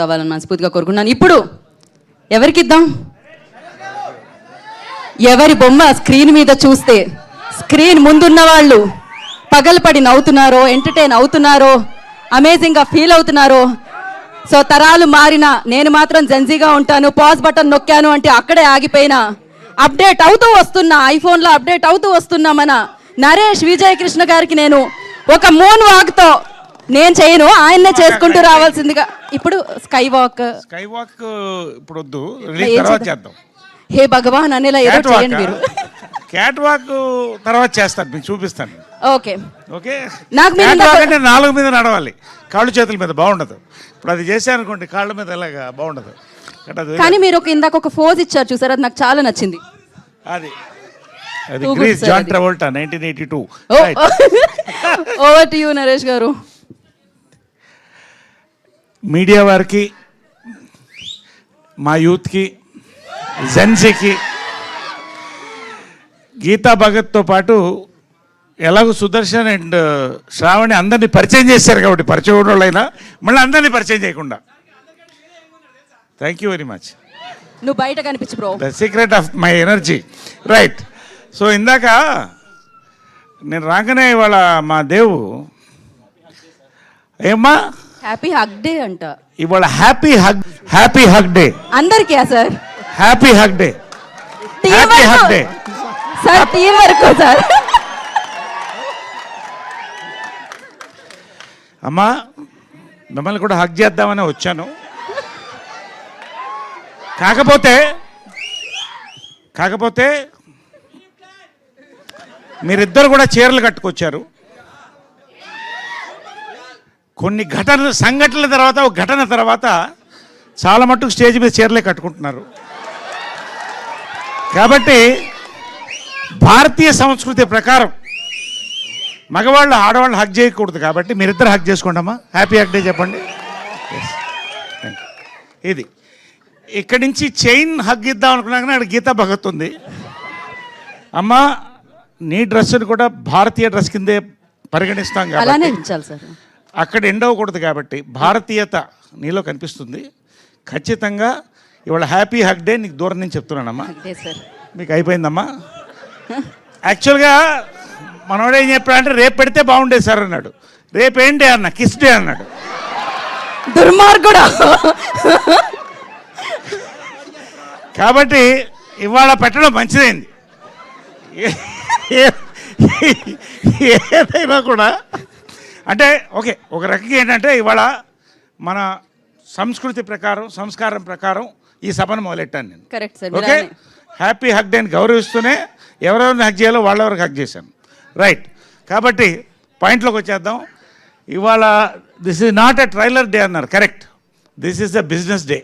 అవ్వాలని మనస్ఫూర్తిగా కోరుకున్నాను. ఇప్పుడు ఎవరికి ఇద్దాం? ఎవరి బొమ్మ స్క్రీన్ మీద చూస్తే స్క్రీన్ ముందున్న వాళ్ళు పగలపడి నవ్వుతున్నారో, ఎంటర్టైన్ అవుతున్నారో, అమేజింగ్గా ఫీల్ అవుతున్నారో. సో తరాలు మారినా నేను మాత్రం జెన్జీగా ఉంటాను, పాజ్ బటన్ నొక్కాను అంటే అక్కడే ఆగిపోయినా అప్డేట్ అవుతూ వస్తున్నా, ఐఫోన్లో అప్డేట్ అవుతూ వస్తున్నా మన నరేష్ విజయ్ కృష్ణ గారికి నేను ఒక మూన్ వాక్తో నేను చేయను, ఆయన్నే చేసుకుంటూ రావాల్సిందిగా. ఇప్పుడు స్కై వాక్ ఇప్పుడు వద్దు, తర్వాత చేద్దాం. హే భగవాన్ అనేలా ఏదో చేయండి మీరు. క్యాట్ వాక్ తర్వాత చేస్తాను, మీకు చూపిస్తాను. Okay okay. నాకు అంటే 4 మీద నడవాలి, కాళ్ళు చేతుల మీద బాగుండదు. ఇప్పుడు అది చేశాను అనుకోండి, కాళ్ళ మీద ఎలాగా బాగుండదు. కానీ మీరు ఇందాక ఒక ఫోజ్ ఇచ్చారు చూసారు, అది నాకు చాలా నచ్చింది. అది Grease, John Travolta 1982. Over to you Naresh గారు. మీడియా వారికి, మా యూత్కి, జెన్సీకి గీతా భగత్తో పాటు ఎలాగో సుదర్శన్ అండ్ శ్రావణి అందరినీ పరిచయం చేశారు కాబట్టి, పరిచయం వాళ్ళైనా మళ్ళీ అందరినీ పరిచయం చేయకుండా. Thank you very much. నువ్వు బయట కనిపించు bro, the secret of my energy. Right. So ఇందాక నేను రాగానే ఇవాళ మా దేవు ఏమ్మా హ్యాపీ హగ్ డే అంట ఇవాళ. హ్యాపీ హగ్ డే అందరికీ sir. Happy hug day, happy hug day sir. Team work sir. అమ్మా మిమ్మల్ని కూడా హగ్ చేద్దామని వచ్చాను. కాకపోతే మీరిద్దరు కూడా చీరలు కట్టుకొచ్చారు. కొన్ని సంఘటనల తర్వాత, ఒక ఘటన తర్వాత చాలా మట్టుకు స్టేజ్ మీద చీరలే కట్టుకుంటున్నారు. కాబట్టి భారతీయ సంస్కృతి ప్రకారం మగవాళ్ళు ఆడవాళ్ళు హగ్ చేయకూడదు. కాబట్టి మీరిద్దరు హగ్ చేసుకోండి అమ్మా. హ్యాపీ హగ్ డే చెప్పండి. ఇది ఇక్కడి నుంచి చైన్ హగ్ ఇద్దాం అనుకున్నాక అక్కడ గీతా భగత్ ఉంది. అమ్మా నీ డ్రెస్ని కూడా భారతీయ డ్రెస్ కిందే పరిగణిస్తాం కాబట్టి అక్కడ ఎండ్ అవ్వకూడదు. కాబట్టి భారతీయత నీలో కనిపిస్తుంది. ఖచ్చితంగా ఇవాళ హ్యాపీ హగ్ డే నీకు దూరం నుంచి చెప్తున్నానమ్మా. మీకు అయిపోయిందమ్మా. యాక్చువల్గా మనోడు ఏం చెప్పాడంటే రేపు పెడితే బాగుండేది సార్ అన్నాడు. రేపు ఏం డే అన్న, కిస్ డే అన్నాడు. దుర్మార్గుడా. కాబట్టి ఇవాళ పెట్టడం మంచిదైంది. ఏదైనా కూడా అంటే ఓకే, ఒక రకంగా ఏంటంటే ఇవాళ మన సంస్కృతి ప్రకారం, సంస్కారం ప్రకారం ఈ సభను మొదలెట్టాను నేను. Correct sir. Okay. Happy hug డేని గౌరవిస్తూనే ఎవరెవరిని హగ్ చేయాలో వాళ్ళెవరికి హగ్ చేశాను. రైట్. కాబట్టి పాయింట్లోకి వచ్చేద్దాం. ఇవాళ this is not a trailer day అన్నారు. Correct. This is the business day.